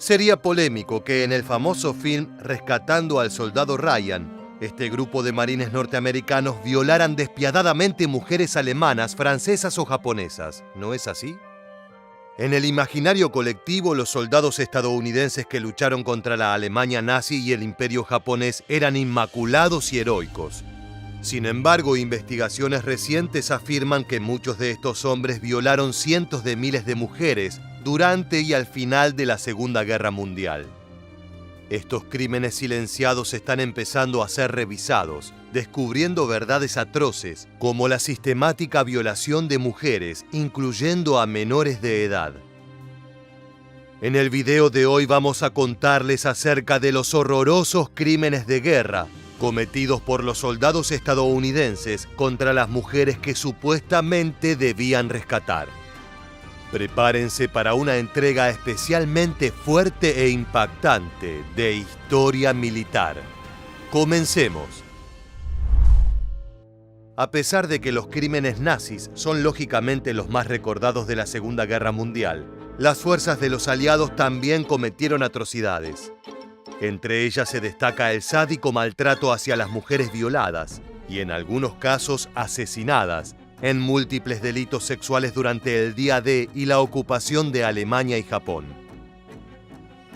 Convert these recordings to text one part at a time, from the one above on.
Sería polémico que en el famoso film Rescatando al Soldado Ryan, este grupo de marines norteamericanos violaran despiadadamente mujeres alemanas, francesas o japonesas. ¿No es así? En el imaginario colectivo, los soldados estadounidenses que lucharon contra la Alemania nazi y el Imperio japonés eran inmaculados y heroicos. Sin embargo, investigaciones recientes afirman que muchos de estos hombres violaron cientos de miles de mujeres durante y al final de la Segunda Guerra Mundial. Estos crímenes silenciados están empezando a ser revisados, descubriendo verdades atroces, como la sistemática violación de mujeres, incluyendo a menores de edad. En el video de hoy vamos a contarles acerca de los horrorosos crímenes de guerra cometidos por los soldados estadounidenses contra las mujeres que supuestamente debían rescatar. Prepárense para una entrega especialmente fuerte e impactante de historia militar. Comencemos. A pesar de que los crímenes nazis son lógicamente los más recordados de la Segunda Guerra Mundial, las fuerzas de los aliados también cometieron atrocidades. Entre ellas se destaca el sádico maltrato hacia las mujeres violadas y, en algunos casos, asesinadas en múltiples delitos sexuales durante el día D y la ocupación de Alemania y Japón.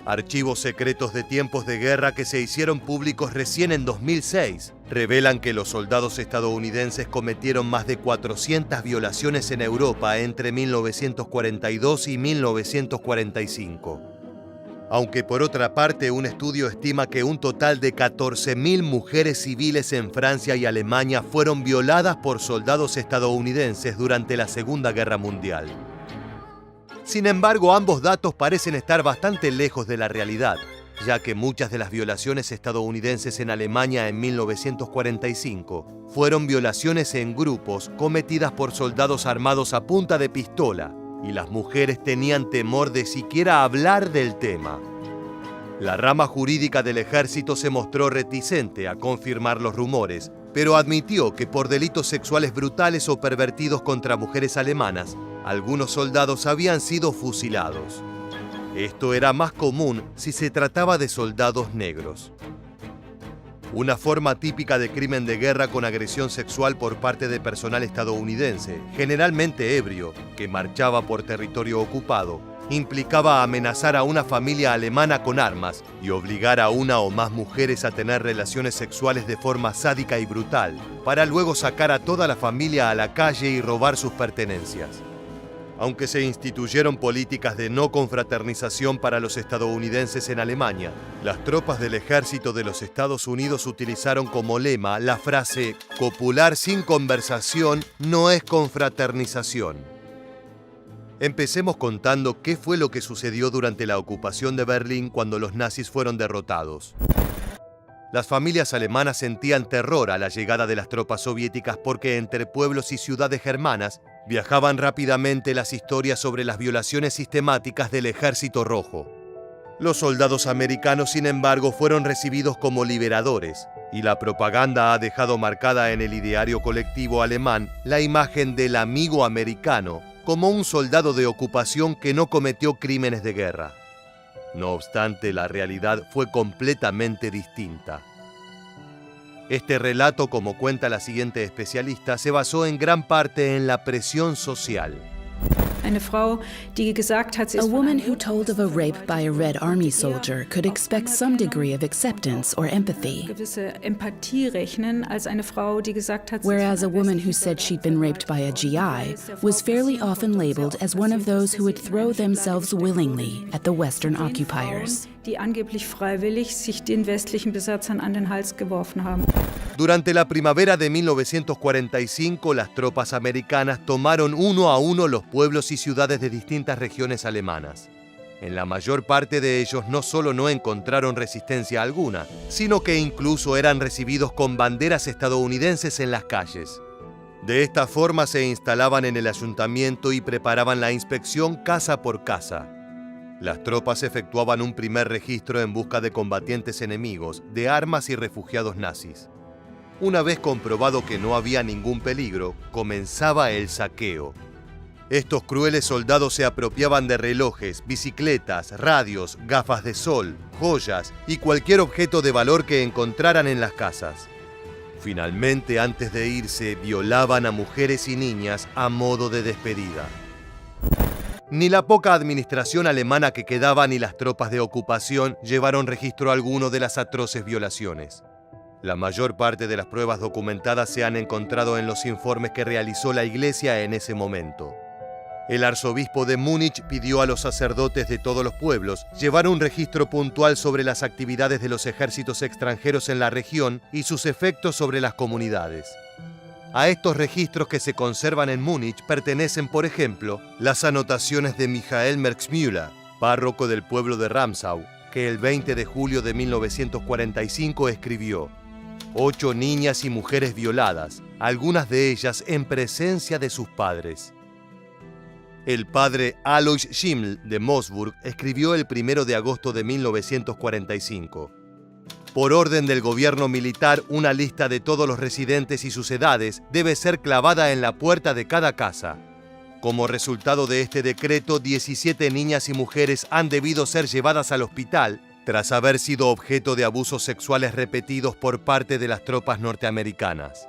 Archivos secretos de tiempos de guerra que se hicieron públicos recién en 2006 revelan que los soldados estadounidenses cometieron más de 400 violaciones en Europa entre 1942 y 1945. Aunque por otra parte un estudio estima que un total de 14.000 mujeres civiles en Francia y Alemania fueron violadas por soldados estadounidenses durante la Segunda Guerra Mundial. Sin embargo, ambos datos parecen estar bastante lejos de la realidad, ya que muchas de las violaciones estadounidenses en Alemania en 1945 fueron violaciones en grupos cometidas por soldados armados a punta de pistola, y las mujeres tenían temor de siquiera hablar del tema. La rama jurídica del ejército se mostró reticente a confirmar los rumores, pero admitió que por delitos sexuales brutales o pervertidos contra mujeres alemanas, algunos soldados habían sido fusilados. Esto era más común si se trataba de soldados negros. Una forma típica de crimen de guerra con agresión sexual por parte de personal estadounidense, generalmente ebrio, que marchaba por territorio ocupado, implicaba amenazar a una familia alemana con armas y obligar a una o más mujeres a tener relaciones sexuales de forma sádica y brutal, para luego sacar a toda la familia a la calle y robar sus pertenencias. Aunque se instituyeron políticas de no confraternización para los estadounidenses en Alemania, las tropas del ejército de los Estados Unidos utilizaron como lema la frase «copular sin conversación no es confraternización». Empecemos contando qué fue lo que sucedió durante la ocupación de Berlín cuando los nazis fueron derrotados. Las familias alemanas sentían terror a la llegada de las tropas soviéticas porque entre pueblos y ciudades germanas viajaban rápidamente las historias sobre las violaciones sistemáticas del Ejército Rojo. Los soldados americanos, sin embargo, fueron recibidos como liberadores, y la propaganda ha dejado marcada en el ideario colectivo alemán la imagen del amigo americano como un soldado de ocupación que no cometió crímenes de guerra. No obstante, la realidad fue completamente distinta. Este relato, como cuenta la siguiente especialista, se basó en gran parte en la presión social. A woman who told of a rape by a Red Army soldier could expect some degree of acceptance or empathy. Whereas a woman who said she'd been raped by a GI was fairly often labeled as one of those who would throw themselves willingly at the Western occupiers. Die angeblich freiwillig sich den westlichen Besatzern an den Hals geworfen haben. Durante la primavera de 1945, las tropas americanas tomaron uno a uno los pueblos y ciudades de distintas regiones alemanas. En la mayor parte de ellos no solo no encontraron resistencia alguna, sino que incluso eran recibidos con banderas estadounidenses en las calles. De esta forma se instalaban en el ayuntamiento y preparaban la inspección casa por casa. Las tropas efectuaban un primer registro en busca de combatientes enemigos, de armas y refugiados nazis. Una vez comprobado que no había ningún peligro, comenzaba el saqueo. Estos crueles soldados se apropiaban de relojes, bicicletas, radios, gafas de sol, joyas y cualquier objeto de valor que encontraran en las casas. Finalmente, antes de irse, violaban a mujeres y niñas a modo de despedida. Ni la poca administración alemana que quedaba ni las tropas de ocupación llevaron registro alguno de las atroces violaciones. La mayor parte de las pruebas documentadas se han encontrado en los informes que realizó la Iglesia en ese momento. El arzobispo de Múnich pidió a los sacerdotes de todos los pueblos llevar un registro puntual sobre las actividades de los ejércitos extranjeros en la región y sus efectos sobre las comunidades. A estos registros que se conservan en Múnich pertenecen, por ejemplo, las anotaciones de Michael Merxmüller, párroco del pueblo de Ramsau, que el 20 de julio de 1945 escribió: 8 niñas y mujeres violadas, algunas de ellas en presencia de sus padres. El padre Alois Schimmel de Moosburg escribió el 1 de agosto de 1945. Por orden del gobierno militar, una lista de todos los residentes y sus edades debe ser clavada en la puerta de cada casa. Como resultado de este decreto, 17 niñas y mujeres han debido ser llevadas al hospital tras haber sido objeto de abusos sexuales repetidos por parte de las tropas norteamericanas.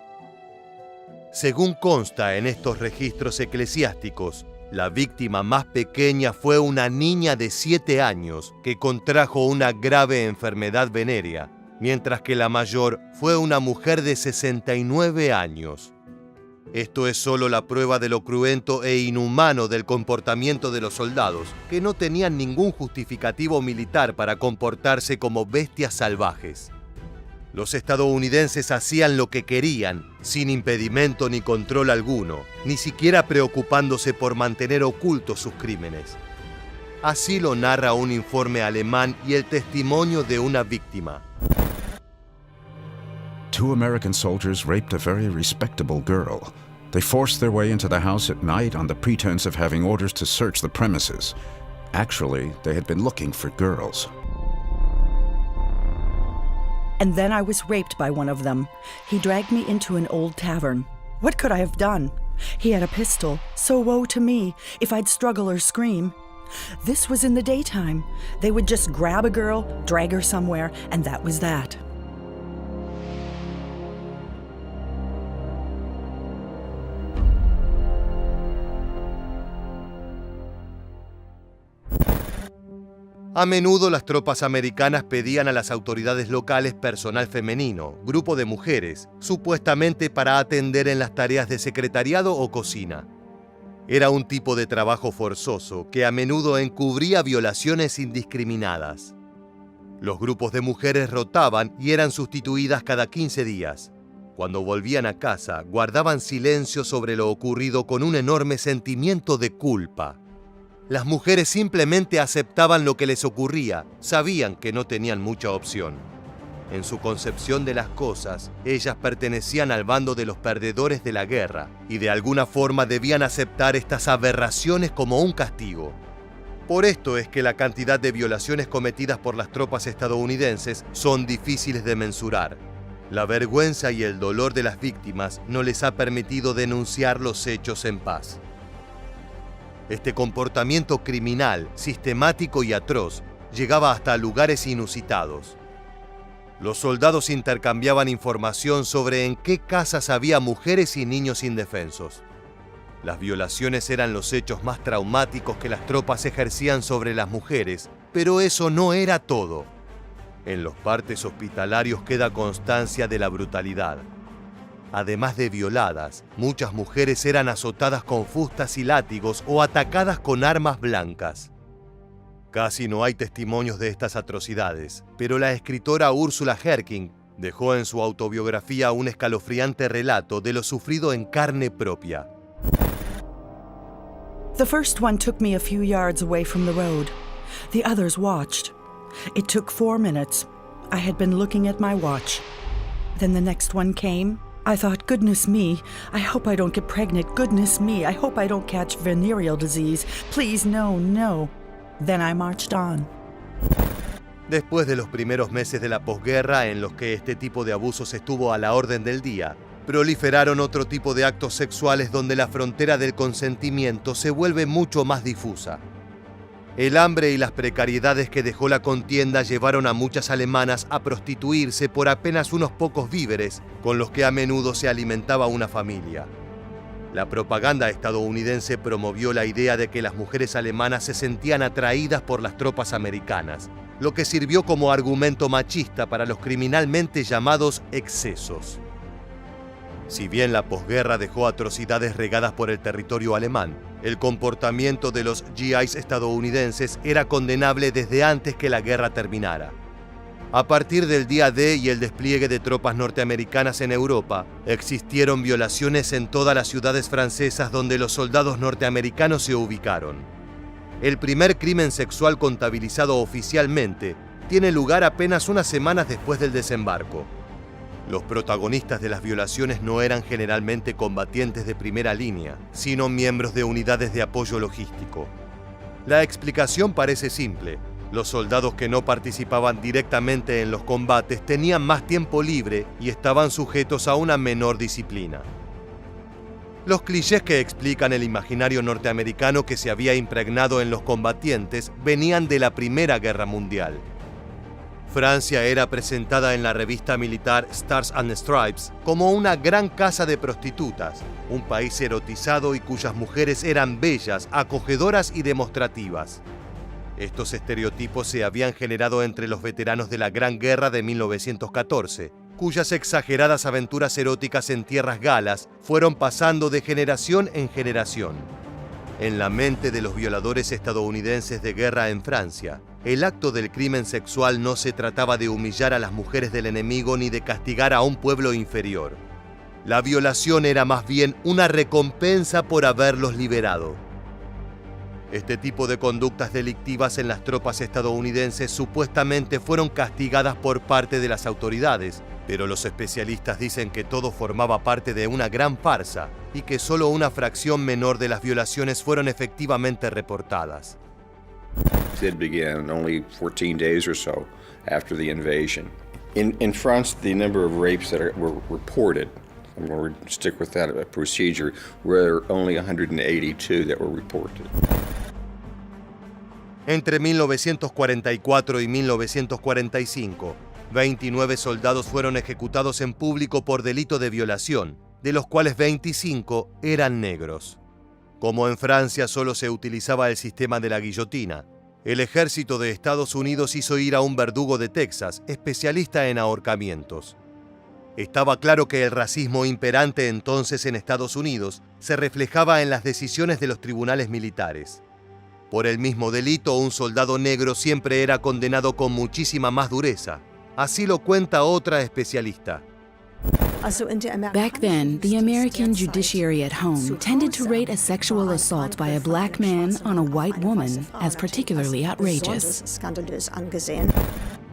Según consta en estos registros eclesiásticos, la víctima más pequeña fue una niña de 7 años que contrajo una grave enfermedad venérea, mientras que la mayor fue una mujer de 69 años. Esto es solo la prueba de lo cruento e inhumano del comportamiento de los soldados, que no tenían ningún justificativo militar para comportarse como bestias salvajes. Los estadounidenses hacían lo que querían, sin impedimento ni control alguno, ni siquiera preocupándose por mantener ocultos sus crímenes. Así lo narra un informe alemán y el testimonio de una víctima. 2 American soldiers raped a very respectable girl. They forced their way into the house at night on the pretense of having orders to search the premises. Actually, they had been looking for girls. And then I was raped by one of them. He dragged me into an old tavern. What could I have done? He had a pistol, so woe to me if I'd struggle or scream. This was in the daytime. They would just grab a girl, drag her somewhere, and that was that. A menudo las tropas americanas pedían a las autoridades locales personal femenino, grupo de mujeres, supuestamente para atender en las tareas de secretariado o cocina. Era un tipo de trabajo forzoso que a menudo encubría violaciones indiscriminadas. Los grupos de mujeres rotaban y eran sustituidas cada 15 días. Cuando volvían a casa, guardaban silencio sobre lo ocurrido con un enorme sentimiento de culpa. Las mujeres simplemente aceptaban lo que les ocurría, sabían que no tenían mucha opción. En su concepción de las cosas, ellas pertenecían al bando de los perdedores de la guerra y de alguna forma debían aceptar estas aberraciones como un castigo. Por esto es que la cantidad de violaciones cometidas por las tropas estadounidenses son difíciles de mensurar. La vergüenza y el dolor de las víctimas no les ha permitido denunciar los hechos en paz. Este comportamiento criminal, sistemático y atroz, llegaba hasta lugares inusitados. Los soldados intercambiaban información sobre en qué casas había mujeres y niños indefensos. Las violaciones eran los hechos más traumáticos que las tropas ejercían sobre las mujeres, pero eso no era todo. En los partes hospitalarios queda constancia de la brutalidad. Además de violadas, muchas mujeres eran azotadas con fustas y látigos o atacadas con armas blancas. Casi no hay testimonios de estas atrocidades, pero la escritora Ursula Herking dejó en su autobiografía un escalofriante relato de lo sufrido en carne propia. The first one took me a few yards away from the road. The others watched. It took 4 minutes. I had been looking at my watch. Then the next one came. I thought, goodness me, I hope I don't get pregnant. Goodness me, I hope I don't catch venereal disease. Please, no, no. Then I marched on. Después de los primeros meses de la posguerra en los que este tipo de abusos estuvo a la orden del día, Proliferaron otro tipo de actos sexuales donde la frontera del consentimiento se vuelve mucho más difusa. El hambre y las precariedades que dejó la contienda llevaron a muchas alemanas a prostituirse por apenas unos pocos víveres con los que a menudo se alimentaba una familia. La propaganda estadounidense promovió la idea de que las mujeres alemanas se sentían atraídas por las tropas americanas, lo que sirvió como argumento machista para los criminalmente llamados excesos. Si bien la posguerra dejó atrocidades regadas por el territorio alemán, el comportamiento de los GIs estadounidenses era condenable desde antes que la guerra terminara. A partir del día D y el despliegue de tropas norteamericanas en Europa, existieron violaciones en todas las ciudades francesas donde los soldados norteamericanos se ubicaron. El primer crimen sexual contabilizado oficialmente tiene lugar apenas unas semanas después del desembarco. Los protagonistas de las violaciones no eran generalmente combatientes de primera línea, sino miembros de unidades de apoyo logístico. La explicación parece simple. Los soldados que no participaban directamente en los combates tenían más tiempo libre y estaban sujetos a una menor disciplina. Los clichés que explican el imaginario norteamericano que se había impregnado en los combatientes venían de la Primera Guerra Mundial. Francia era presentada en la revista militar Stars and Stripes como una gran casa de prostitutas, un país erotizado y cuyas mujeres eran bellas, acogedoras y demostrativas. Estos estereotipos se habían generado entre los veteranos de la Gran Guerra de 1914, cuyas exageradas aventuras eróticas en tierras galas fueron pasando de generación en generación. En la mente de los violadores estadounidenses de guerra en Francia, el acto del crimen sexual no se trataba de humillar a las mujeres del enemigo ni de castigar a un pueblo inferior. La violación era más bien una recompensa por haberlos liberado. Este tipo de conductas delictivas en las tropas estadounidenses supuestamente fueron castigadas por parte de las autoridades, pero los especialistas dicen que todo formaba parte de una gran farsa y que solo una fracción menor de las violaciones fueron efectivamente reportadas. It began only 14 days or so after the invasion. In France, the number of rapes that were reported, and we'll stick with that procedure, were only 182 that were reported. Entre 1944 y 1945, 29 soldados fueron ejecutados en público por delito de violación, de los cuales 25 eran negros. Como en Francia solo se utilizaba el sistema de la guillotina, el ejército de Estados Unidos hizo ir a un verdugo de Texas, especialista en ahorcamientos. Estaba claro que el racismo imperante entonces en Estados Unidos se reflejaba en las decisiones de los tribunales militares. Por el mismo delito, un soldado negro siempre era condenado con muchísima más dureza. Así lo cuenta otra especialista. Back then, the American judiciary at home tended to rate a sexual assault by a black man on a white woman as particularly outrageous.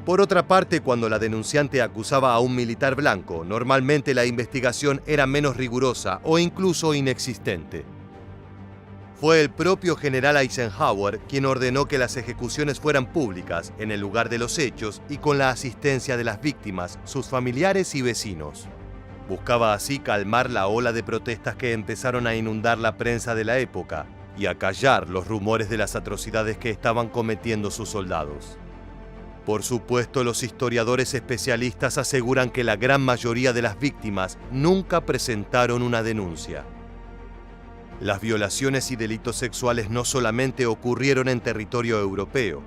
Por otra parte, cuando la denunciante acusaba a un militar blanco, normalmente la investigación era menos rigurosa o incluso inexistente. Fue el propio general Eisenhower quien ordenó que las ejecuciones fueran públicas en el lugar de los hechos y con la asistencia de las víctimas, sus familiares y vecinos. Buscaba así calmar la ola de protestas que empezaron a inundar la prensa de la época y acallar los rumores de las atrocidades que estaban cometiendo sus soldados. Por supuesto, los historiadores especialistas aseguran que la gran mayoría de las víctimas nunca presentaron una denuncia. Las violaciones y delitos sexuales no solamente ocurrieron en territorio europeo.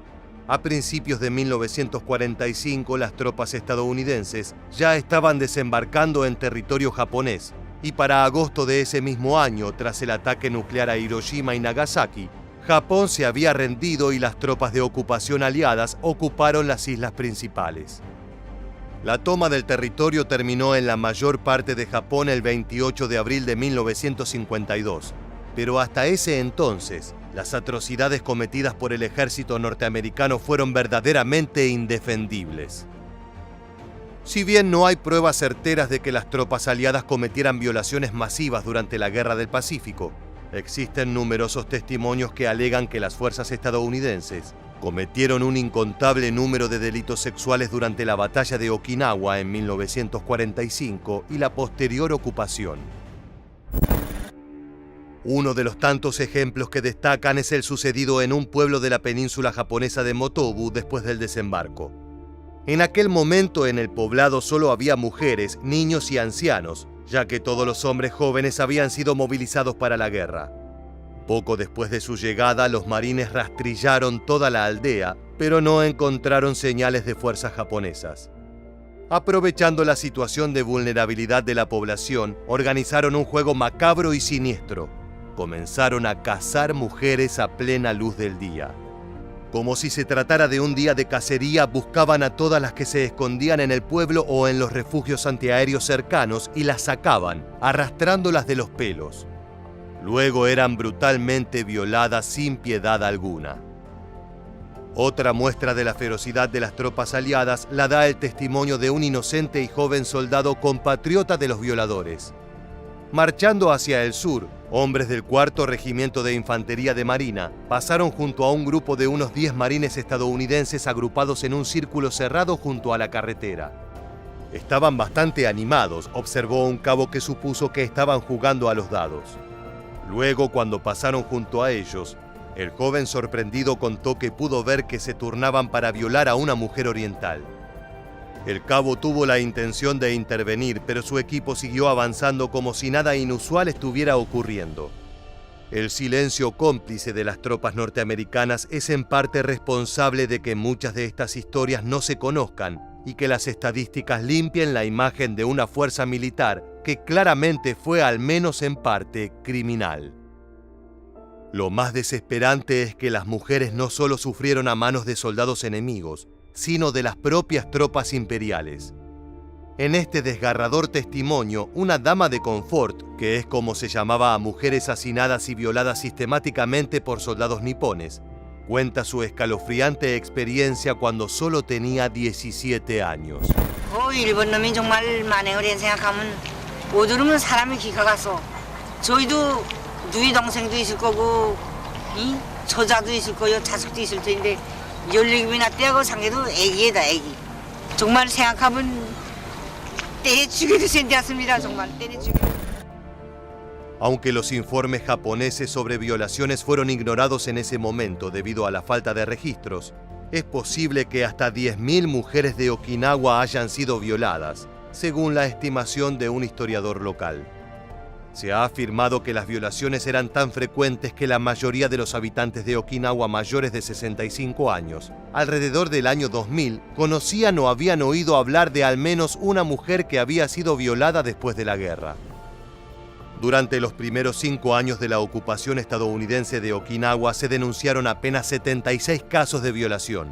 A principios de 1945, las tropas estadounidenses ya estaban desembarcando en territorio japonés, y para agosto de ese mismo año, tras el ataque nuclear a Hiroshima y Nagasaki, Japón se había rendido y las tropas de ocupación aliadas ocuparon las islas principales. La toma del territorio terminó en la mayor parte de Japón el 28 de abril de 1952, pero hasta ese entonces, las atrocidades cometidas por el ejército norteamericano fueron verdaderamente indefendibles. Si bien no hay pruebas certeras de que las tropas aliadas cometieran violaciones masivas durante la Guerra del Pacífico, existen numerosos testimonios que alegan que las fuerzas estadounidenses Cometieron un incontable número de delitos sexuales durante la batalla de Okinawa en 1945 y la posterior ocupación. Uno de los tantos ejemplos que destacan es el sucedido en un pueblo de la península japonesa de Motobu después del desembarco. En aquel momento en el poblado solo había mujeres, niños y ancianos, ya que todos los hombres jóvenes habían sido movilizados para la guerra. Poco después de su llegada, los marines rastrillaron toda la aldea, pero no encontraron señales de fuerzas japonesas. Aprovechando la situación de vulnerabilidad de la población, organizaron un juego macabro y siniestro. Comenzaron a cazar mujeres a plena luz del día. Como si se tratara de un día de cacería, buscaban a todas las que se escondían en el pueblo o en los refugios antiaéreos cercanos y las sacaban, arrastrándolas de los pelos. Luego eran brutalmente violadas sin piedad alguna. Otra muestra de la ferocidad de las tropas aliadas la da el testimonio de un inocente y joven soldado compatriota de los violadores. Marchando hacia el sur, hombres del 4º Regimiento de Infantería de Marina pasaron junto a un grupo de unos 10 marines estadounidenses agrupados en un círculo cerrado junto a la carretera. Estaban bastante animados, observó un cabo que supuso que estaban jugando a los dados. Luego, cuando pasaron junto a ellos, el joven sorprendido contó que pudo ver que se turnaban para violar a una mujer oriental. El cabo tuvo la intención de intervenir, pero su equipo siguió avanzando como si nada inusual estuviera ocurriendo. El silencio cómplice de las tropas norteamericanas es en parte responsable de que muchas de estas historias no se conozcan y que las estadísticas limpien la imagen de una fuerza militar que claramente fue, al menos en parte, criminal. Lo más desesperante es que las mujeres no solo sufrieron a manos de soldados enemigos, sino de las propias tropas imperiales. En este desgarrador testimonio, una dama de confort, que es como se llamaba a mujeres asesinadas y violadas sistemáticamente por soldados nipones, cuenta su escalofriante experiencia cuando solo tenía 17 años. 일본 놈이 정말 만행을 생각하면 오두르면 사람이 기가 가서 저희도 누이 동생도 있을 거고 이 저자도 있을 거요 자식도 있을 텐데 17이나 떼고 상해도 애기에다 애기. 정말 생각하면 때려 죽여도 센데였습니다. 정말 때려 죽여. Aunque los informes japoneses sobre violaciones fueron ignorados en ese momento debido a la falta de registros, es posible que hasta 10.000 mujeres de Okinawa hayan sido violadas, según la estimación de un historiador local. Se ha afirmado que las violaciones eran tan frecuentes que la mayoría de los habitantes de Okinawa mayores de 65 años, alrededor del año 2000, conocían o habían oído hablar de al menos una mujer que había sido violada después de la guerra. Durante los primeros 5 años de la ocupación estadounidense de Okinawa se denunciaron apenas 76 casos de violación.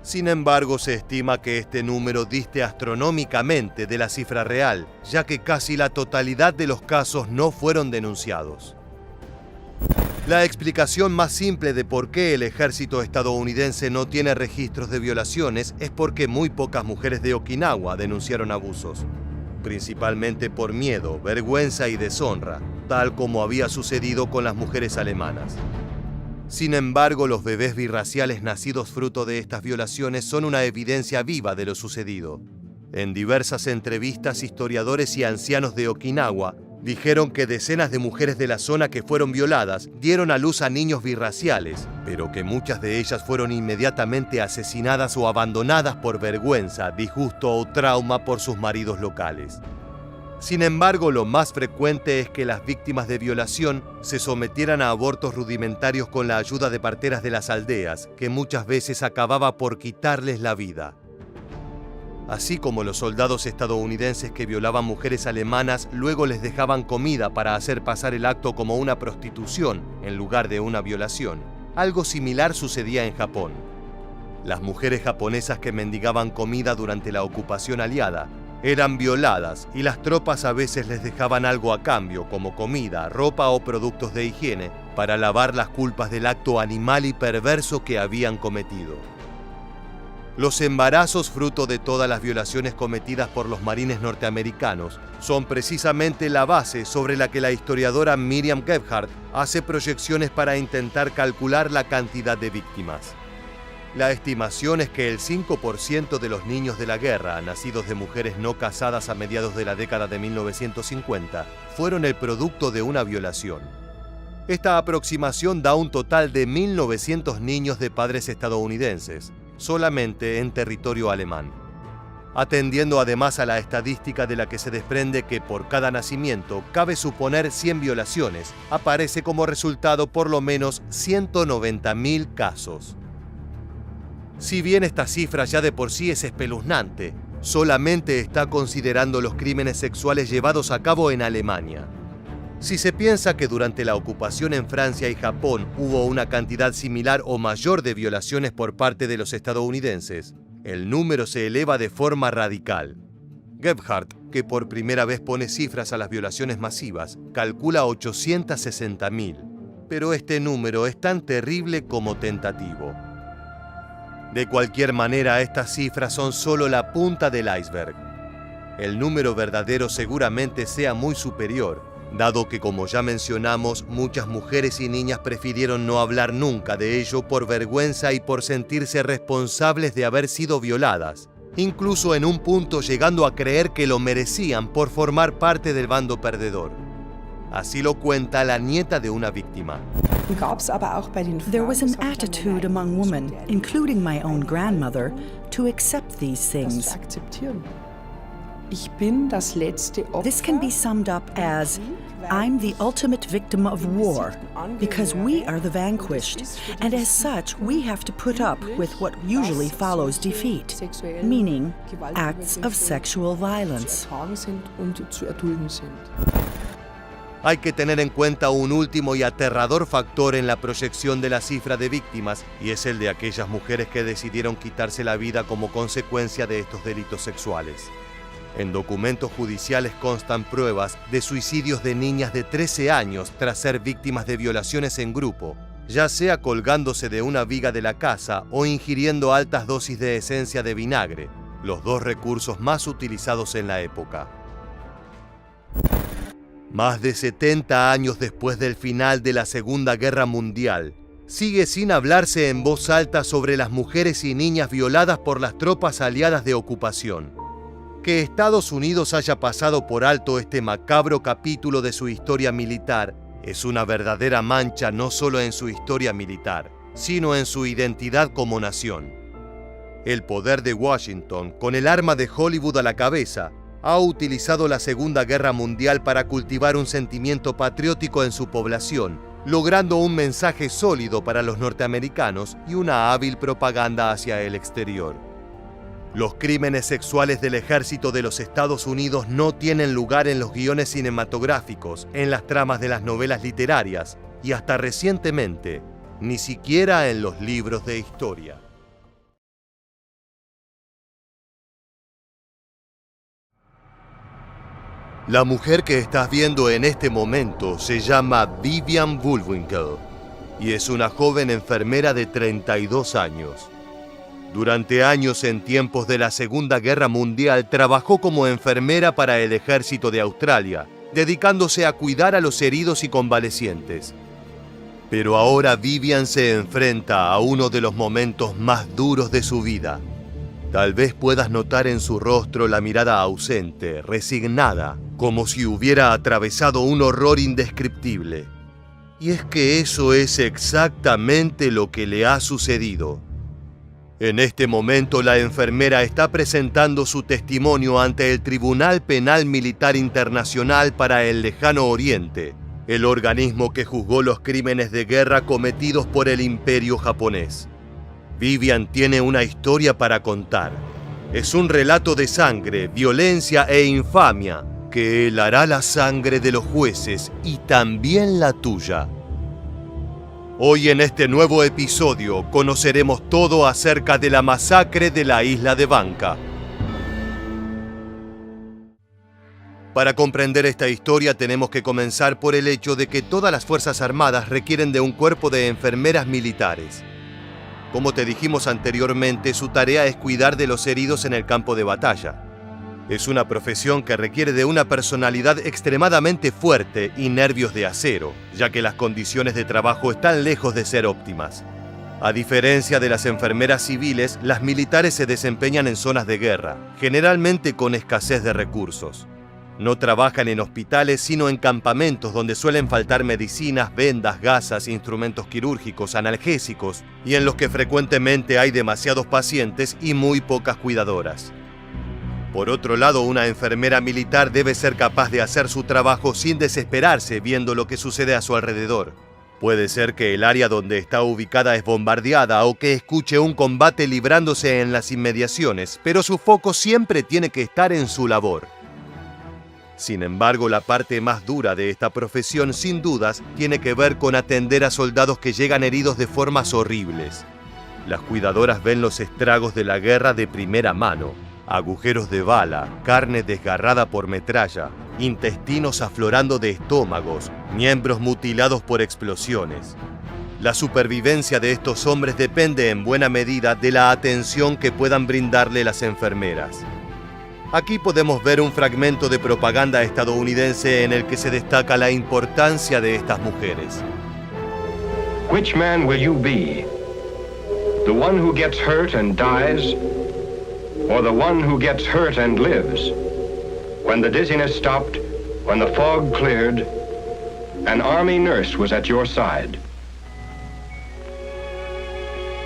Sin embargo, se estima que este número diste astronómicamente de la cifra real, ya que casi la totalidad de los casos no fueron denunciados. La explicación más simple de por qué el ejército estadounidense no tiene registros de violaciones es porque muy pocas mujeres de Okinawa denunciaron abusos, principalmente por miedo, vergüenza y deshonra, tal como había sucedido con las mujeres alemanas. Sin embargo, los bebés birraciales nacidos fruto de estas violaciones son una evidencia viva de lo sucedido. En diversas entrevistas, historiadores y ancianos de Okinawa dijeron que decenas de mujeres de la zona que fueron violadas dieron a luz a niños birraciales, pero que muchas de ellas fueron inmediatamente asesinadas o abandonadas por vergüenza, disgusto o trauma por sus maridos locales. Sin embargo, lo más frecuente es que las víctimas de violación se sometieran a abortos rudimentarios con la ayuda de parteras de las aldeas, que muchas veces acababa por quitarles la vida. Así como los soldados estadounidenses que violaban mujeres alemanas luego les dejaban comida para hacer pasar el acto como una prostitución en lugar de una violación, algo similar sucedía en Japón. Las mujeres japonesas que mendigaban comida durante la ocupación aliada eran violadas y las tropas a veces les dejaban algo a cambio, como comida, ropa o productos de higiene, para lavar las culpas del acto animal y perverso que habían cometido. Los embarazos fruto de todas las violaciones cometidas por los marines norteamericanos son precisamente la base sobre la que la historiadora Miriam Gebhardt hace proyecciones para intentar calcular la cantidad de víctimas. La estimación es que el 5% de los niños de la guerra, nacidos de mujeres no casadas a mediados de la década de 1950, fueron el producto de una violación. Esta aproximación da un total de 1.900 niños de padres estadounidenses, solamente en territorio alemán. Atendiendo además a la estadística de la que se desprende que por cada nacimiento cabe suponer 100 violaciones, aparece como resultado por lo menos 190.000 casos. Si bien esta cifra ya de por sí es espeluznante, solamente está considerando los crímenes sexuales llevados a cabo en Alemania. Si se piensa que durante la ocupación en Francia y Japón hubo una cantidad similar o mayor de violaciones por parte de los estadounidenses, el número se eleva de forma radical. Gebhardt, que por primera vez pone cifras a las violaciones masivas, calcula 860.000, pero este número es tan terrible como tentativo. De cualquier manera, estas cifras son solo la punta del iceberg. El número verdadero seguramente sea muy superior, dado que, como ya mencionamos, muchas mujeres y niñas prefirieron no hablar nunca de ello por vergüenza y por sentirse responsables de haber sido violadas, incluso en un punto llegando a creer que lo merecían por formar parte del bando perdedor. Así lo cuenta la nieta de una víctima. There was an attitude among women, including my own grandmother, to accept these things. This can be summed up as, I'm the ultimate victim of war, because we are the vanquished, and as such we have to put up with what usually follows defeat, meaning acts of sexual violence. Hay que tener en cuenta un último y aterrador factor en la proyección de la cifra de víctimas, y es el de aquellas mujeres que decidieron quitarse la vida como consecuencia de estos delitos sexuales. En documentos judiciales constan pruebas de suicidios de niñas de 13 años tras ser víctimas de violaciones en grupo, ya sea colgándose de una viga de la casa o ingiriendo altas dosis de esencia de vinagre, los dos recursos más utilizados en la época. Más de 70 años después del final de la Segunda Guerra Mundial, sigue sin hablarse en voz alta sobre las mujeres y niñas violadas por las tropas aliadas de ocupación. Que Estados Unidos haya pasado por alto este macabro capítulo de su historia militar es una verdadera mancha no solo en su historia militar, sino en su identidad como nación. El poder de Washington, con el arma de Hollywood a la cabeza, ha utilizado la Segunda Guerra Mundial para cultivar un sentimiento patriótico en su población, logrando un mensaje sólido para los norteamericanos y una hábil propaganda hacia el exterior. Los crímenes sexuales del ejército de los Estados Unidos no tienen lugar en los guiones cinematográficos, en las tramas de las novelas literarias y hasta recientemente, ni siquiera en los libros de historia. La mujer que estás viendo en este momento se llama Vivian Bullwinkle y es una joven enfermera de 32 años. Durante años, en tiempos de la Segunda Guerra Mundial, trabajó como enfermera para el ejército de Australia, dedicándose a cuidar a los heridos y convalecientes. Pero ahora Vivian se enfrenta a uno de los momentos más duros de su vida. Tal vez puedas notar en su rostro la mirada ausente, resignada, como si hubiera atravesado un horror indescriptible. Y es que eso es exactamente lo que le ha sucedido. En este momento, la enfermera está presentando su testimonio ante el Tribunal Penal Militar Internacional para el Lejano Oriente, el organismo que juzgó los crímenes de guerra cometidos por el Imperio japonés. Vivian tiene una historia para contar. Es un relato de sangre, violencia e infamia que helará la sangre de los jueces y también la tuya. Hoy en este nuevo episodio conoceremos todo acerca de la masacre de la isla de Banca. Para comprender esta historia tenemos que comenzar por el hecho de que todas las Fuerzas Armadas requieren de un cuerpo de enfermeras militares. Como te dijimos anteriormente, su tarea es cuidar de los heridos en el campo de batalla. Es una profesión que requiere de una personalidad extremadamente fuerte y nervios de acero, ya que las condiciones de trabajo están lejos de ser óptimas. A diferencia de las enfermeras civiles, las militares se desempeñan en zonas de guerra, generalmente con escasez de recursos. No trabajan en hospitales, sino en campamentos donde suelen faltar medicinas, vendas, gasas, instrumentos quirúrgicos, analgésicos, y en los que frecuentemente hay demasiados pacientes y muy pocas cuidadoras. Por otro lado, una enfermera militar debe ser capaz de hacer su trabajo sin desesperarse viendo lo que sucede a su alrededor. Puede ser que el área donde está ubicada es bombardeada o que escuche un combate librándose en las inmediaciones, pero su foco siempre tiene que estar en su labor. Sin embargo, la parte más dura de esta profesión, sin dudas, tiene que ver con atender a soldados que llegan heridos de formas horribles. Las cuidadoras ven los estragos de la guerra de primera mano: agujeros de bala, carne desgarrada por metralla, intestinos aflorando de estómagos, miembros mutilados por explosiones. La supervivencia de estos hombres depende en buena medida de la atención que puedan brindarle las enfermeras. Aquí podemos ver un fragmento de propaganda estadounidense en el que se destaca la importancia de estas mujeres. Which man will you be? The one who gets hurt and dies, or the one who gets hurt and lives? When the dizziness stopped, when the fog cleared, an army nurse was at your side.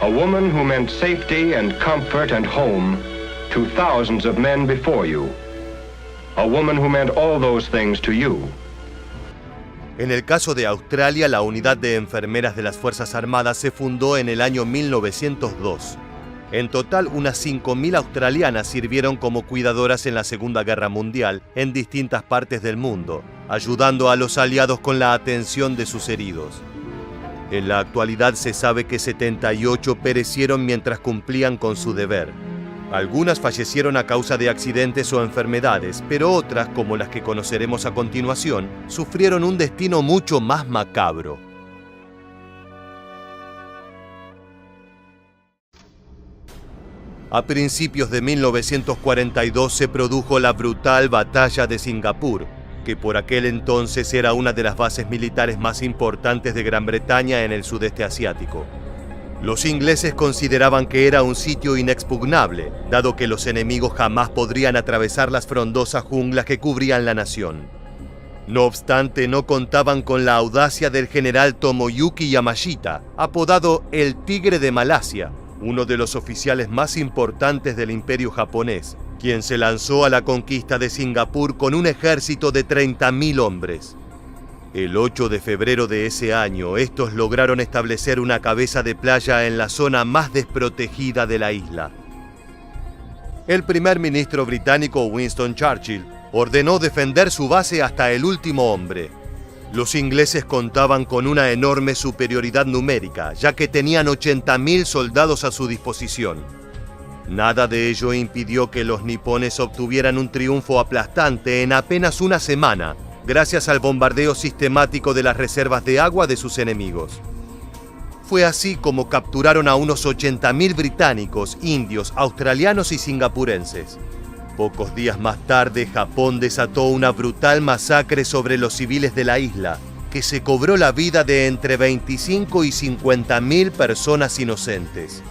A woman who meant safety and comfort and home to thousands of men before you. A woman who meant all those things to you. En el caso de Australia, la unidad de enfermeras de las Fuerzas Armadas se fundó en el año 1902. En total, unas 5.000 australianas sirvieron como cuidadoras en la Segunda Guerra Mundial en distintas partes del mundo, ayudando a los aliados con la atención de sus heridos. En la actualidad se sabe que 78 perecieron mientras cumplían con su deber. Algunas fallecieron a causa de accidentes o enfermedades, pero otras, como las que conoceremos a continuación, sufrieron un destino mucho más macabro. A principios de 1942 se produjo la brutal Batalla de Singapur, que por aquel entonces era una de las bases militares más importantes de Gran Bretaña en el sudeste asiático. Los ingleses consideraban que era un sitio inexpugnable, dado que los enemigos jamás podrían atravesar las frondosas junglas que cubrían la nación. No obstante, no contaban con la audacia del general Tomoyuki Yamashita, apodado el Tigre de Malasia, uno de los oficiales más importantes del Imperio japonés, quien se lanzó a la conquista de Singapur con un ejército de 30.000 hombres. El 8 de febrero de ese año, estos lograron establecer una cabeza de playa en la zona más desprotegida de la isla. El primer ministro británico Winston Churchill ordenó defender su base hasta el último hombre. Los ingleses contaban con una enorme superioridad numérica, ya que tenían 80.000 soldados a su disposición. Nada de ello impidió que los nipones obtuvieran un triunfo aplastante en apenas una semana, gracias al bombardeo sistemático de las reservas de agua de sus enemigos. Fue así como capturaron a unos 80.000 británicos, indios, australianos y singapurenses. Pocos días más tarde, Japón desató una brutal masacre sobre los civiles de la isla, que se cobró la vida de entre 25 y 50.000 personas inocentes.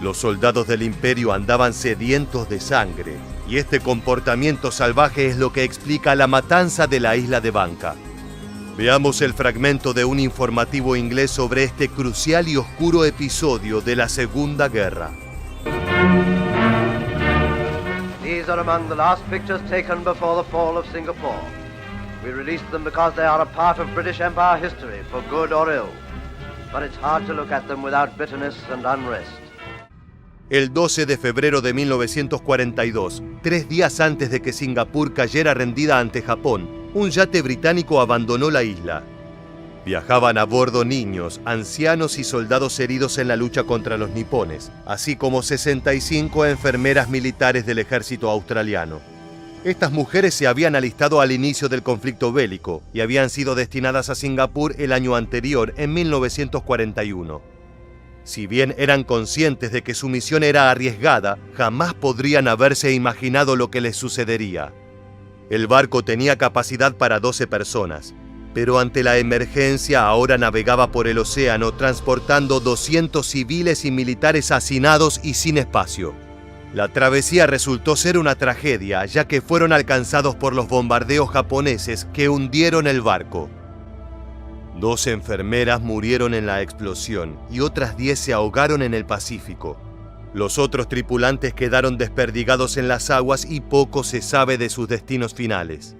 Los soldados del imperio andaban sedientos de sangre, y este comportamiento salvaje es lo que explica la matanza de la isla de Banca. Veamos el fragmento de un informativo inglés sobre este crucial y oscuro episodio de la Segunda Guerra. These are among the last pictures taken before the fall of Singapore. We released them because they are a part of British Empire history, for good or ill. But it's hard to look at them without bitterness and unrest. El 12 de febrero de 1942, 3 días antes de que Singapur cayera rendida ante Japón, un yate británico abandonó la isla. Viajaban a bordo niños, ancianos y soldados heridos en la lucha contra los nipones, así como 65 enfermeras militares del ejército australiano. Estas mujeres se habían alistado al inicio del conflicto bélico y habían sido destinadas a Singapur el año anterior, en 1941. Si bien eran conscientes de que su misión era arriesgada, jamás podrían haberse imaginado lo que les sucedería. El barco tenía capacidad para 12 personas, pero ante la emergencia ahora navegaba por el océano transportando 200 civiles y militares hacinados y sin espacio. La travesía resultó ser una tragedia, ya que fueron alcanzados por los bombardeos japoneses que hundieron el barco. 2 enfermeras murieron en la explosión y otras 10 se ahogaron en el Pacífico. Los otros tripulantes quedaron desperdigados en las aguas y poco se sabe de sus destinos finales.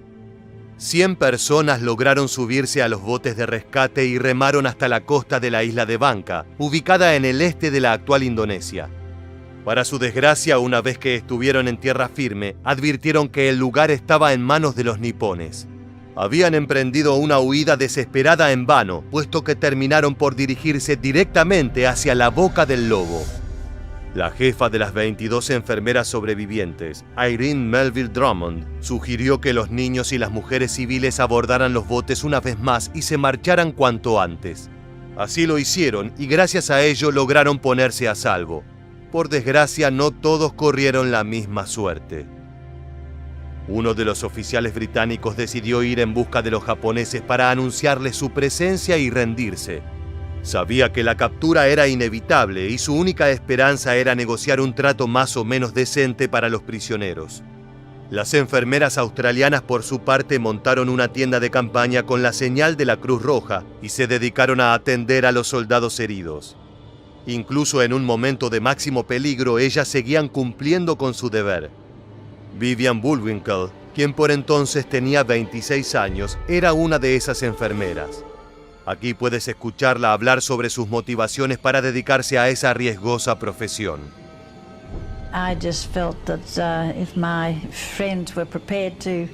100 personas lograron subirse a los botes de rescate y remaron hasta la costa de la isla de Bangka, ubicada en el este de la actual Indonesia. Para su desgracia, una vez que estuvieron en tierra firme, advirtieron que el lugar estaba en manos de los nipones. Habían emprendido una huida desesperada en vano, puesto que terminaron por dirigirse directamente hacia la boca del lobo. La jefa de las 22 enfermeras sobrevivientes, Irene Melville Drummond, sugirió que los niños y las mujeres civiles abordaran los botes una vez más y se marcharan cuanto antes. Así lo hicieron y gracias a ello lograron ponerse a salvo. Por desgracia, no todos corrieron la misma suerte. Uno de los oficiales británicos decidió ir en busca de los japoneses para anunciarles su presencia y rendirse. Sabía que la captura era inevitable y su única esperanza era negociar un trato más o menos decente para los prisioneros. Las enfermeras australianas, por su parte, montaron una tienda de campaña con la señal de la Cruz Roja y se dedicaron a atender a los soldados heridos. Incluso en un momento de máximo peligro, ellas seguían cumpliendo con su deber. Vivian Bullwinkle, quien por entonces tenía 26 años, era una de esas enfermeras. Aquí puedes escucharla hablar sobre sus motivaciones para dedicarse a esa riesgosa profesión. I just felt that if my friends were prepared to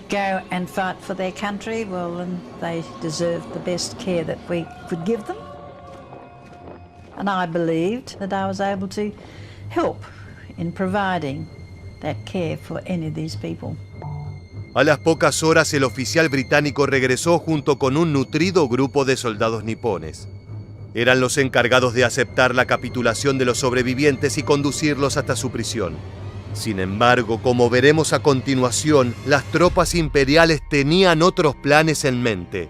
go and fight for their country, well, then they deserved the best care that we could give them. And I believed that I was able to help in providing that care for any of these people. A las pocas horas, el oficial británico regresó junto con un nutrido grupo de soldados nipones. Eran los encargados de aceptar la capitulación de los sobrevivientes y conducirlos hasta su prisión. Sin embargo, como veremos a continuación, las tropas imperiales tenían otros planes en mente.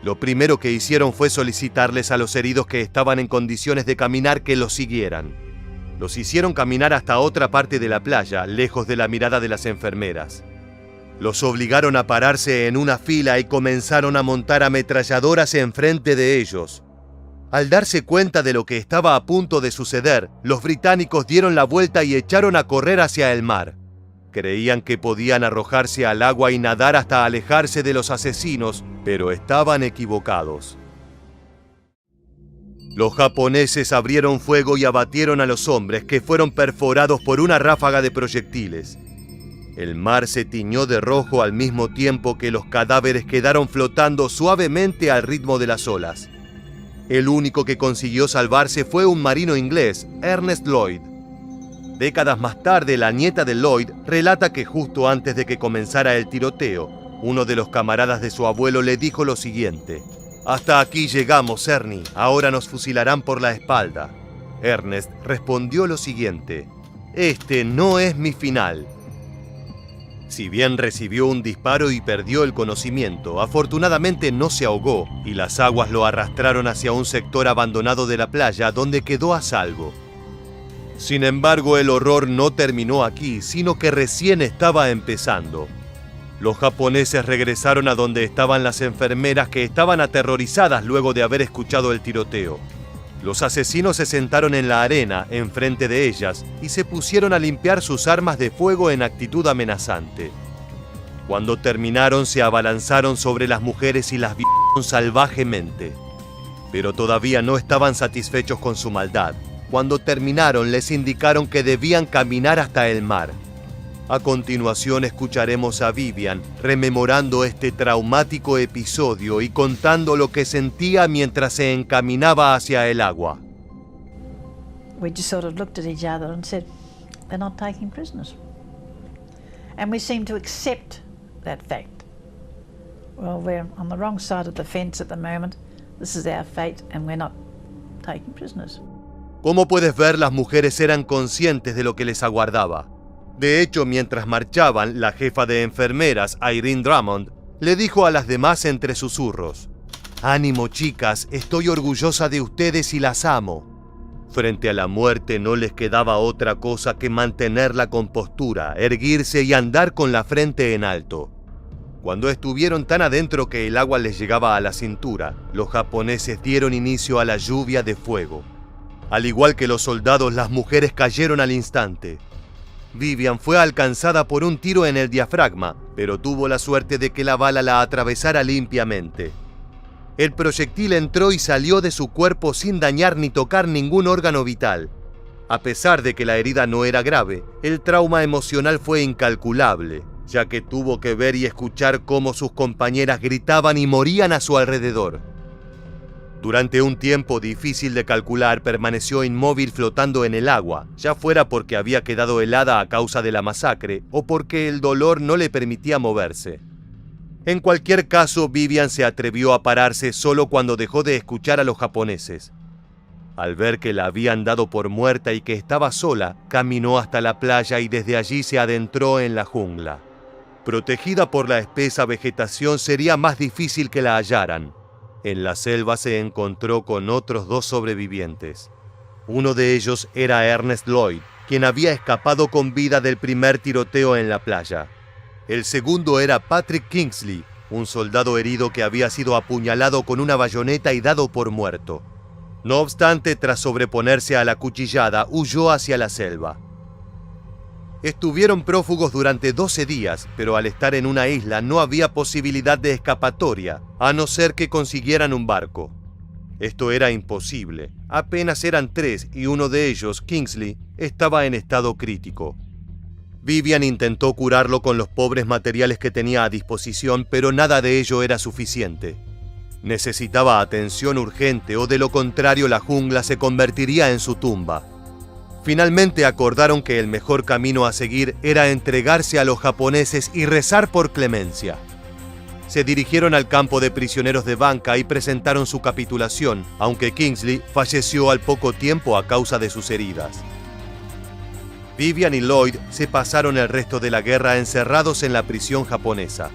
Lo primero que hicieron fue solicitarles a los heridos que estaban en condiciones de caminar que los siguieran. Los hicieron caminar hasta otra parte de la playa, lejos de la mirada de las enfermeras. Los obligaron a pararse en una fila y comenzaron a montar ametralladoras enfrente de ellos. Al darse cuenta de lo que estaba a punto de suceder, los británicos dieron la vuelta y echaron a correr hacia el mar. Creían que podían arrojarse al agua y nadar hasta alejarse de los asesinos, pero estaban equivocados. Los japoneses abrieron fuego y abatieron a los hombres, que fueron perforados por una ráfaga de proyectiles. El mar se tiñó de rojo al mismo tiempo que los cadáveres quedaron flotando suavemente al ritmo de las olas. El único que consiguió salvarse fue un marino inglés, Ernest Lloyd. Décadas más tarde, la nieta de Lloyd relata que justo antes de que comenzara el tiroteo, uno de los camaradas de su abuelo le dijo lo siguiente: «Hasta aquí llegamos, Ernie, ahora nos fusilarán por la espalda». Ernest respondió lo siguiente: «Este no es mi final». Si bien recibió un disparo y perdió el conocimiento, afortunadamente no se ahogó y las aguas lo arrastraron hacia un sector abandonado de la playa donde quedó a salvo. Sin embargo, el horror no terminó aquí, sino que recién estaba empezando. Los japoneses regresaron a donde estaban las enfermeras, que estaban aterrorizadas luego de haber escuchado el tiroteo. Los asesinos se sentaron en la arena, enfrente de ellas, y se pusieron a limpiar sus armas de fuego en actitud amenazante. Cuando terminaron, se abalanzaron sobre las mujeres y las violaron salvajemente. Pero todavía no estaban satisfechos con su maldad. Cuando terminaron, les indicaron que debían caminar hasta el mar. A continuación escucharemos a Vivian rememorando este traumático episodio y contando lo que sentía mientras se encaminaba hacia el agua. We just sort of looked at each other and said, they're not taking prisoners. And we seemed to accept that fact. Well, we're on the wrong side of the fence at the moment. This is our fate and we're not taking prisoners. Como puedes ver, las mujeres eran conscientes de lo que les aguardaba. De hecho, mientras marchaban, la jefa de enfermeras, Irene Drummond, Le dijo a las demás entre susurros: «Ánimo, chicas, estoy orgullosa de ustedes y las amo». Frente a la muerte no les quedaba otra cosa que mantener la compostura, erguirse y andar con la frente en alto. Cuando estuvieron tan adentro que el agua les llegaba a la cintura, los japoneses dieron inicio a la lluvia de fuego. Al igual que los soldados, las mujeres cayeron al instante. Vivian fue alcanzada por un tiro en el diafragma, pero tuvo la suerte de que la bala la atravesara limpiamente. El proyectil entró y salió de su cuerpo sin dañar ni tocar ningún órgano vital. A pesar de que la herida no era grave, el trauma emocional fue incalculable, ya que tuvo que ver y escuchar cómo sus compañeras gritaban y morían a su alrededor. Durante un tiempo difícil de calcular, permaneció inmóvil flotando en el agua, ya fuera porque había quedado helada a causa de la masacre o porque el dolor no le permitía moverse. En cualquier caso, Vivian se atrevió a pararse solo cuando dejó de escuchar a los japoneses. Al ver que la habían dado por muerta y que estaba sola, caminó hasta la playa y desde allí se adentró en la jungla. Protegida por la espesa vegetación, sería más difícil que la hallaran. En la selva se encontró con otros 2 sobrevivientes. Uno de ellos era Ernest Lloyd, quien había escapado con vida del primer tiroteo en la playa. El segundo era Patrick Kingsley, un soldado herido que había sido apuñalado con una bayoneta y dado por muerto. No obstante, tras sobreponerse a la cuchillada, huyó hacia la selva. Estuvieron prófugos durante 12 días, pero al estar en una isla no había posibilidad de escapatoria, a no ser que consiguieran un barco. Esto era imposible. Apenas eran 3 y uno de ellos, Kingsley, estaba en estado crítico. Vivian intentó curarlo con los pobres materiales que tenía a disposición, pero nada de ello era suficiente. Necesitaba atención urgente o de lo contrario la jungla se convertiría en su tumba. Finalmente acordaron que el mejor camino a seguir era entregarse a los japoneses y rezar por clemencia. Se dirigieron al campo de prisioneros de Banka y presentaron su capitulación, aunque Kingsley falleció al poco tiempo a causa de sus heridas. Vivian y Lloyd se pasaron el resto de la guerra encerrados en la prisión japonesa.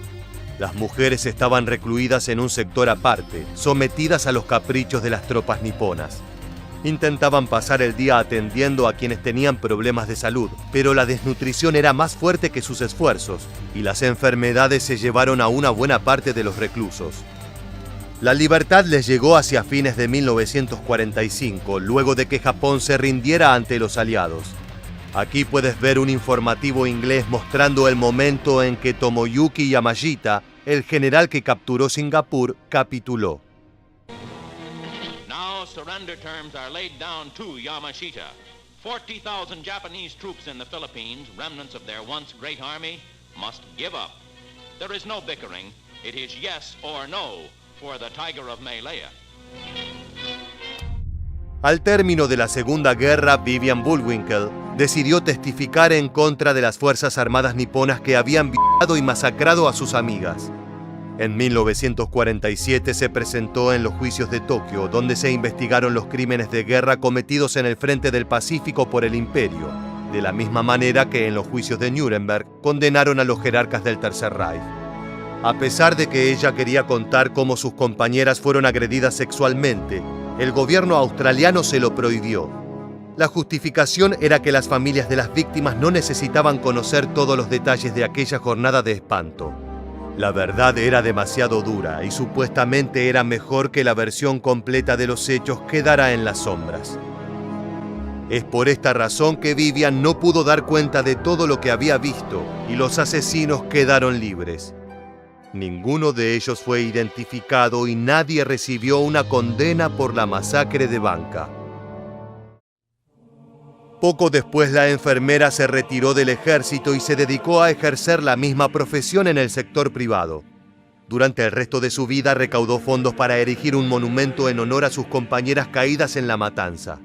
Las mujeres estaban recluidas en un sector aparte, sometidas a los caprichos de las tropas niponas. Intentaban pasar el día atendiendo a quienes tenían problemas de salud, pero la desnutrición era más fuerte que sus esfuerzos, y las enfermedades se llevaron a una buena parte de los reclusos. La libertad les llegó hacia fines de 1945, luego de que Japón se rindiera ante los aliados. Aquí puedes ver un informativo inglés mostrando el momento en que Tomoyuki Yamashita, el general que capturó Singapur, capituló. Now surrender terms are laid down to Yamashita. 40,000 Japanese troops in the Philippines, remnants of their once great army, must give up. There is no bickering. It is yes or no for the Tiger of Malaya. Al término de la Segunda Guerra, Vivian Bullwinkle decidió testificar en contra de las Fuerzas Armadas niponas que habían violado y masacrado a sus amigas. En 1947 se presentó en los juicios de Tokio, donde se investigaron los crímenes de guerra cometidos en el frente del Pacífico por el Imperio, de la misma manera que en los juicios de Nuremberg condenaron a los jerarcas del Tercer Reich. A pesar de que ella quería contar cómo sus compañeras fueron agredidas sexualmente, el gobierno australiano se lo prohibió. La justificación era que las familias de las víctimas no necesitaban conocer todos los detalles de aquella jornada de espanto. La verdad era demasiado dura y supuestamente era mejor que la versión completa de los hechos quedara en las sombras. Es por esta razón que Vivian no pudo dar cuenta de todo lo que había visto y los asesinos quedaron libres. Ninguno de ellos fue identificado y nadie recibió una condena por la masacre de Banka. Poco después, la enfermera se retiró del ejército y se dedicó a ejercer la misma profesión en el sector privado. Durante el resto de su vida recaudó fondos para erigir un monumento en honor a sus compañeras caídas en la matanza.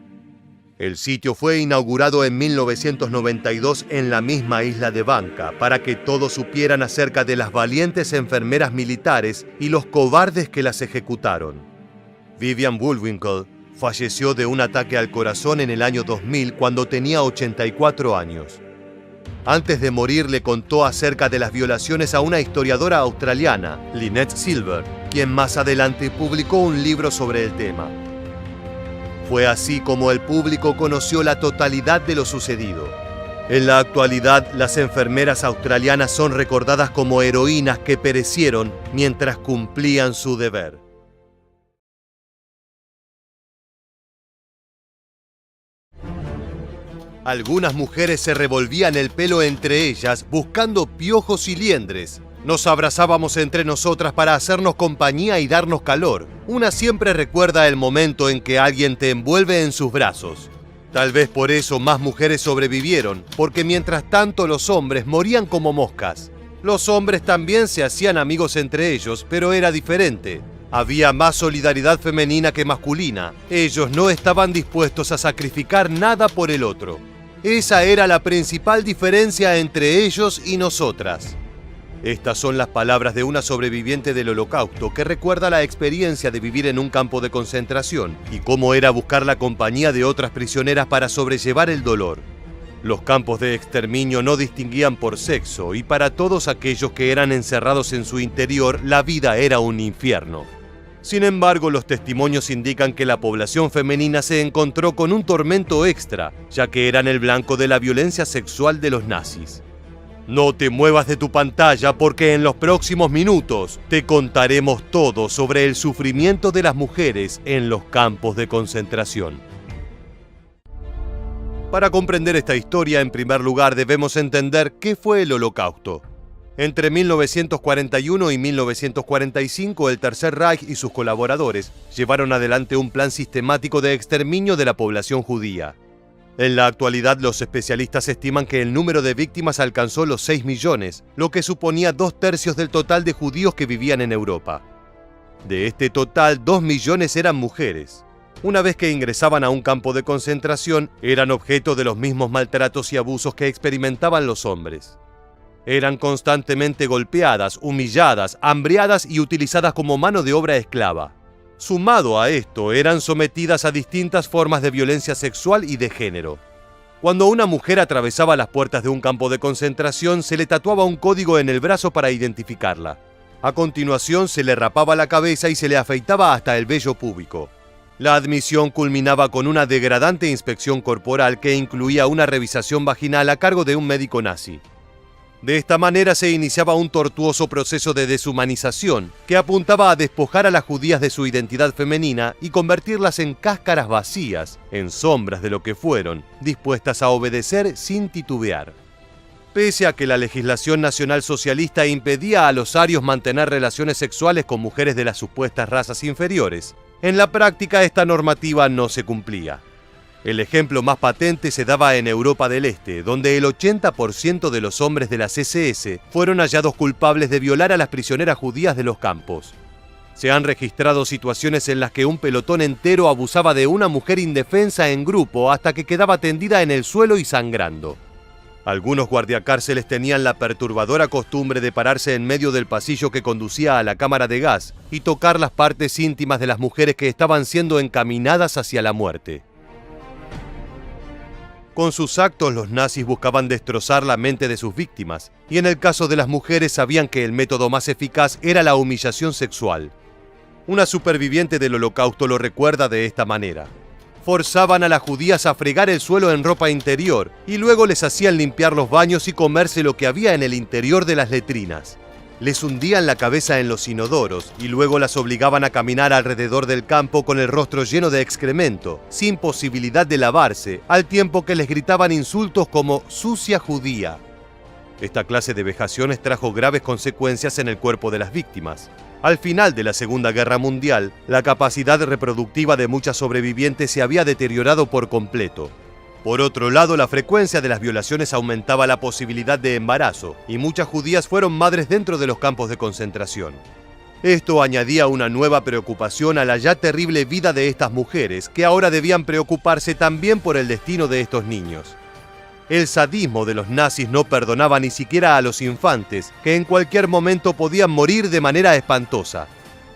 El sitio fue inaugurado en 1992 en la misma isla de Banka para que todos supieran acerca de las valientes enfermeras militares y los cobardes que las ejecutaron. Vivian Bullwinkle falleció de un ataque al corazón en el año 2000 cuando tenía 84 años. Antes de morir le contó acerca de las violaciones a una historiadora australiana, Lynette Silver, quien más adelante publicó un libro sobre el tema. Fue así como el público conoció la totalidad de lo sucedido. En la actualidad, las enfermeras australianas son recordadas como heroínas que perecieron mientras cumplían su deber. Algunas mujeres se revolvían el pelo entre ellas buscando piojos y liendres. Nos abrazábamos entre nosotras para hacernos compañía y darnos calor. Una siempre recuerda el momento en que alguien te envuelve en sus brazos. Tal vez por eso más mujeres sobrevivieron, porque mientras tanto los hombres morían como moscas. Los hombres también se hacían amigos entre ellos, pero era diferente. Había más solidaridad femenina que masculina. Ellos no estaban dispuestos a sacrificar nada por el otro. Esa era la principal diferencia entre ellos y nosotras. Estas son las palabras de una sobreviviente del Holocausto que recuerda la experiencia de vivir en un campo de concentración y cómo era buscar la compañía de otras prisioneras para sobrellevar el dolor. Los campos de exterminio no distinguían por sexo y para todos aquellos que eran encerrados en su interior, la vida era un infierno. Sin embargo, los testimonios indican que la población femenina se encontró con un tormento extra, ya que eran el blanco de la violencia sexual de los nazis. No te muevas de tu pantalla porque en los próximos minutos te contaremos todo sobre el sufrimiento de las mujeres en los campos de concentración. Para comprender esta historia, en primer lugar debemos entender qué fue el Holocausto. Entre 1941 y 1945, el Tercer Reich y sus colaboradores llevaron adelante un plan sistemático de exterminio de la población judía. En la actualidad, los especialistas estiman que el número de víctimas alcanzó los 6 millones, lo que suponía 2/3 del total de judíos que vivían en Europa. De este total, 2 millones eran mujeres. Una vez que ingresaban a un campo de concentración, eran objeto de los mismos maltratos y abusos que experimentaban los hombres. Eran constantemente golpeadas, humilladas, hambriadas y utilizadas como mano de obra esclava. Sumado a esto, eran sometidas a distintas formas de violencia sexual y de género. Cuando una mujer atravesaba las puertas de un campo de concentración, se le tatuaba un código en el brazo para identificarla. A continuación, se le rapaba la cabeza y se le afeitaba hasta el vello púbico. La admisión culminaba con una degradante inspección corporal que incluía una revisación vaginal a cargo de un médico nazi. De esta manera se iniciaba un tortuoso proceso de deshumanización que apuntaba a despojar a las judías de su identidad femenina y convertirlas en cáscaras vacías, en sombras de lo que fueron, dispuestas a obedecer sin titubear. Pese a que la legislación nacional socialista impedía a los arios mantener relaciones sexuales con mujeres de las supuestas razas inferiores, en la práctica esta normativa no se cumplía. El ejemplo más patente se daba en Europa del Este, donde el 80% de los hombres de las SS fueron hallados culpables de violar a las prisioneras judías de los campos. Se han registrado situaciones en las que un pelotón entero abusaba de una mujer indefensa en grupo hasta que quedaba tendida en el suelo y sangrando. Algunos guardiacárceles tenían la perturbadora costumbre de pararse en medio del pasillo que conducía a la cámara de gas y tocar las partes íntimas de las mujeres que estaban siendo encaminadas hacia la muerte. Con sus actos, los nazis buscaban destrozar la mente de sus víctimas, y en el caso de las mujeres sabían que el método más eficaz era la humillación sexual. Una superviviente del Holocausto lo recuerda de esta manera. Forzaban a las judías a fregar el suelo en ropa interior, y luego les hacían limpiar los baños y comerse lo que había en el interior de las letrinas. Les hundían la cabeza en los inodoros y luego las obligaban a caminar alrededor del campo con el rostro lleno de excremento, sin posibilidad de lavarse, al tiempo que les gritaban insultos como «sucia judía». Esta clase de vejaciones trajo graves consecuencias en el cuerpo de las víctimas. Al final de la Segunda Guerra Mundial, la capacidad reproductiva de muchas sobrevivientes se había deteriorado por completo. Por otro lado, la frecuencia de las violaciones aumentaba la posibilidad de embarazo, y muchas judías fueron madres dentro de los campos de concentración. Esto añadía una nueva preocupación a la ya terrible vida de estas mujeres, que ahora debían preocuparse también por el destino de estos niños. El sadismo de los nazis no perdonaba ni siquiera a los infantes, que en cualquier momento podían morir de manera espantosa.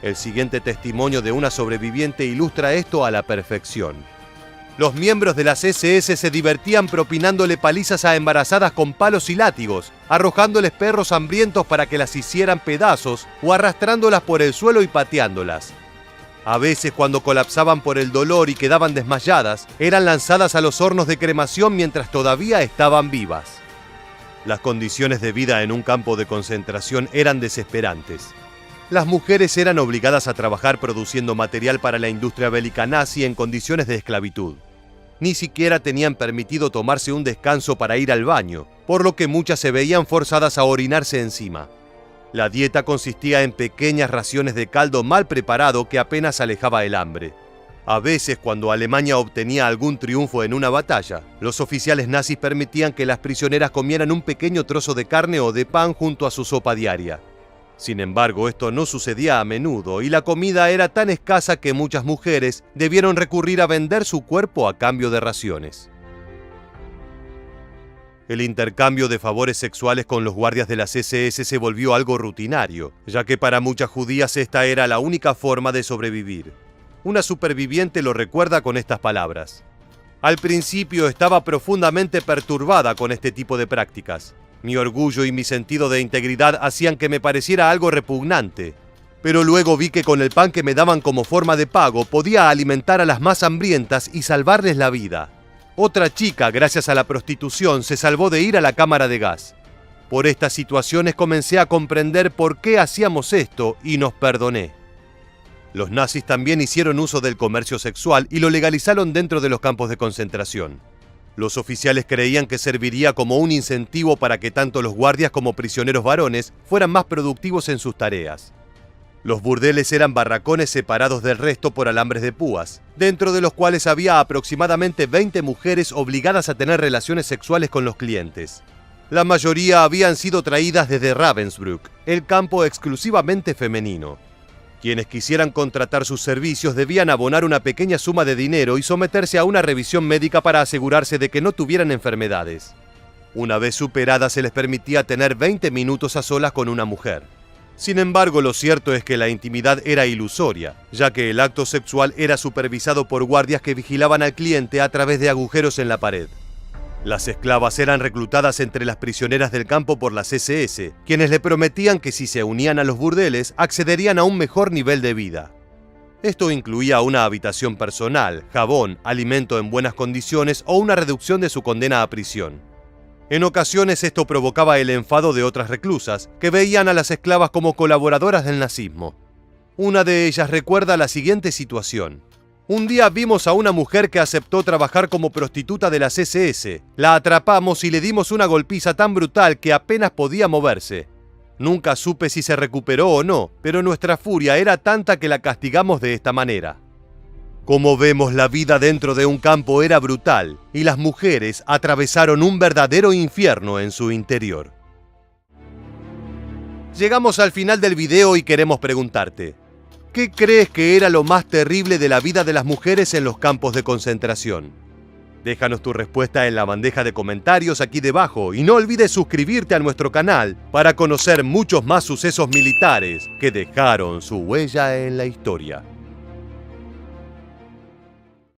El siguiente testimonio de una sobreviviente ilustra esto a la perfección. Los miembros de las SS se divertían propinándole palizas a embarazadas con palos y látigos, arrojándoles perros hambrientos para que las hicieran pedazos o arrastrándolas por el suelo y pateándolas. A veces, cuando colapsaban por el dolor y quedaban desmayadas, eran lanzadas a los hornos de cremación mientras todavía estaban vivas. Las condiciones de vida en un campo de concentración eran desesperantes. Las mujeres eran obligadas a trabajar produciendo material para la industria bélica nazi en condiciones de esclavitud. Ni siquiera tenían permitido tomarse un descanso para ir al baño, por lo que muchas se veían forzadas a orinarse encima. La dieta consistía en pequeñas raciones de caldo mal preparado que apenas alejaba el hambre. A veces, cuando Alemania obtenía algún triunfo en una batalla, los oficiales nazis permitían que las prisioneras comieran un pequeño trozo de carne o de pan junto a su sopa diaria. Sin embargo, esto no sucedía a menudo y la comida era tan escasa que muchas mujeres debieron recurrir a vender su cuerpo a cambio de raciones. El intercambio de favores sexuales con los guardias de las SS se volvió algo rutinario, ya que para muchas judías esta era la única forma de sobrevivir. Una superviviente lo recuerda con estas palabras: «Al principio estaba profundamente perturbada con este tipo de prácticas. Mi orgullo y mi sentido de integridad hacían que me pareciera algo repugnante. Pero luego vi que con el pan que me daban como forma de pago podía alimentar a las más hambrientas y salvarles la vida. Otra chica, gracias a la prostitución, se salvó de ir a la cámara de gas. Por estas situaciones comencé a comprender por qué hacíamos esto y nos perdoné». Los nazis también hicieron uso del comercio sexual y lo legalizaron dentro de los campos de concentración. Los oficiales creían que serviría como un incentivo para que tanto los guardias como prisioneros varones fueran más productivos en sus tareas. Los burdeles eran barracones separados del resto por alambres de púas, dentro de los cuales había aproximadamente 20 mujeres obligadas a tener relaciones sexuales con los clientes. La mayoría habían sido traídas desde Ravensbrück, el campo exclusivamente femenino. Quienes quisieran contratar sus servicios debían abonar una pequeña suma de dinero y someterse a una revisión médica para asegurarse de que no tuvieran enfermedades. Una vez superada se les permitía tener 20 minutos a solas con una mujer. Sin embargo, lo cierto es que la intimidad era ilusoria, ya que el acto sexual era supervisado por guardias que vigilaban al cliente a través de agujeros en la pared. Las esclavas eran reclutadas entre las prisioneras del campo por las SS, quienes le prometían que si se unían a los burdeles accederían a un mejor nivel de vida. Esto incluía una habitación personal, jabón, alimento en buenas condiciones o una reducción de su condena a prisión. En ocasiones esto provocaba el enfado de otras reclusas, que veían a las esclavas como colaboradoras del nazismo. Una de ellas recuerda la siguiente situación: «Un día vimos a una mujer que aceptó trabajar como prostituta de las SS. La atrapamos y le dimos una golpiza tan brutal que apenas podía moverse. Nunca supe si se recuperó o no, pero nuestra furia era tanta que la castigamos de esta manera». Como vemos, la vida dentro de un campo era brutal y las mujeres atravesaron un verdadero infierno en su interior. Llegamos al final del video y queremos preguntarte: ¿qué crees que era lo más terrible de la vida de las mujeres en los campos de concentración? Déjanos tu respuesta en la bandeja de comentarios aquí debajo y no olvides suscribirte a nuestro canal para conocer muchos más sucesos militares que dejaron su huella en la historia.